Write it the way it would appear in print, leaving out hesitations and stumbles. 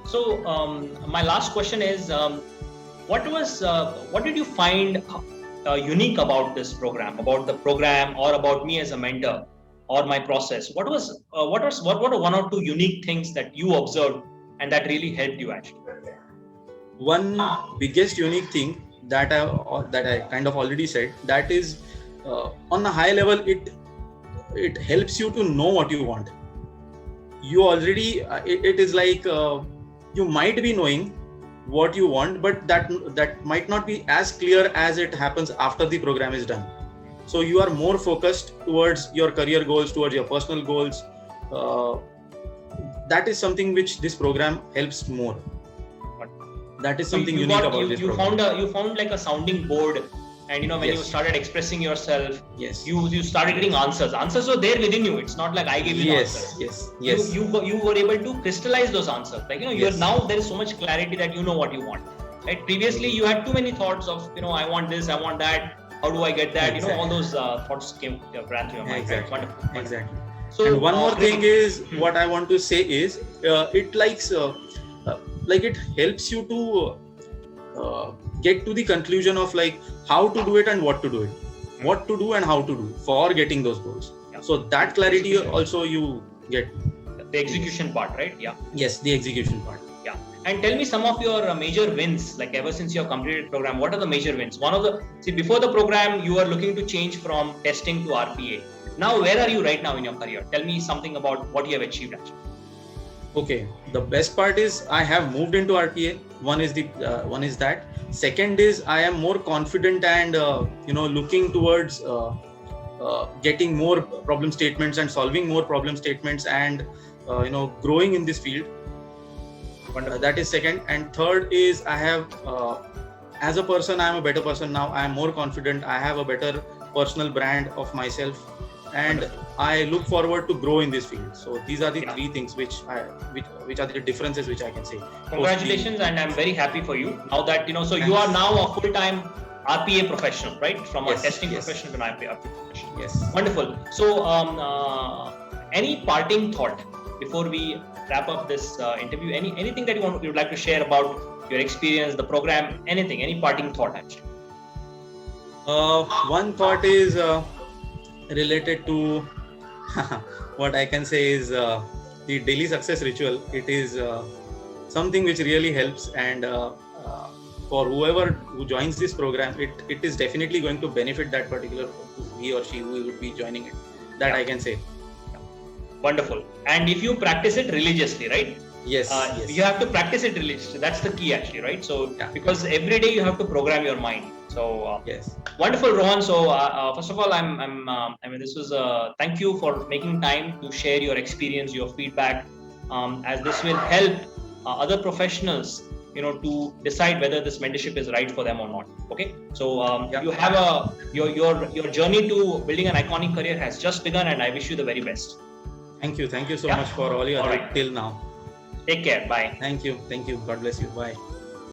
So my last question is, what did you find unique about this program, about the program, or about me as a mentor, or my process? What were one or two unique things that you observed and that really helped you actually? One biggest unique thing that I kind of already said, that is on a high level, it helps you to know what you want. You already it is like you might be knowing what you want, but that might not be as clear as it happens after the program is done. So you are more focused towards your career goals, towards your personal goals. That is something which this program helps more. That is something unique about this program. You found like a sounding board, and when you started expressing yourself, you started getting answers. Answers were there within you. It's not like I gave you the answers. Yes. You were able to crystallize those answers. Like you're now, there is so much clarity that you know what you want. Right? Previously, you had too many thoughts of I want this, I want that. How do I get that? Exactly. All those thoughts ran through your mind. Exactly. Right? Wonderful. Exactly. So, and one more thing is, what I want to say is, it it helps you to get to the conclusion of like how to do it and what to do it, what to do and how to do for getting those goals. Yeah. So that clarity also you get. The execution part, right? Yeah. Yes, the execution part. Yeah. And tell me some of your major wins, like ever since you have completed the program, what are the major wins? Before the program, you were looking to change from testing to RPA. Now, where are you right now in your career? Tell me something about what you have achieved actually. Okay, the best part is I have moved into RPA. One is that. Second is I am more confident and looking towards getting more problem statements and solving more problem statements and growing in this field. That is second. And third is I have as a person, I am a better person now. I am more confident. I have a better personal brand of myself. And I look forward to grow in this field. So these are the three things which are the differences which I can say. Congratulations, and I'm very happy for you. Now that so you are now a full-time RPA professional, right? From a testing professional to an RPA professional. Yes. Wonderful. So any parting thought before we wrap up this interview? Anything that you would like to share about your experience, the program, anything? Any parting thought actually? One thought is related to what I can say is the daily success ritual. It is something which really helps, and for whoever who joins this program, it is definitely going to benefit that particular he or she who would be joining it. That I can say. Yeah. Wonderful. And if you practice it religiously, right? Yes. You have to practice it religiously. That's the key actually, right? So because every day you have to program your mind. So wonderful, Rohan. So first of all, this was thank you for making time to share your experience, your feedback, as this will help other professionals, to decide whether this mentorship is right for them or not. Okay. So you have your journey to building an iconic career has just begun, and I wish you the very best. Thank you so much for all your help till now. Take care. Bye. Thank you. God bless you. Bye.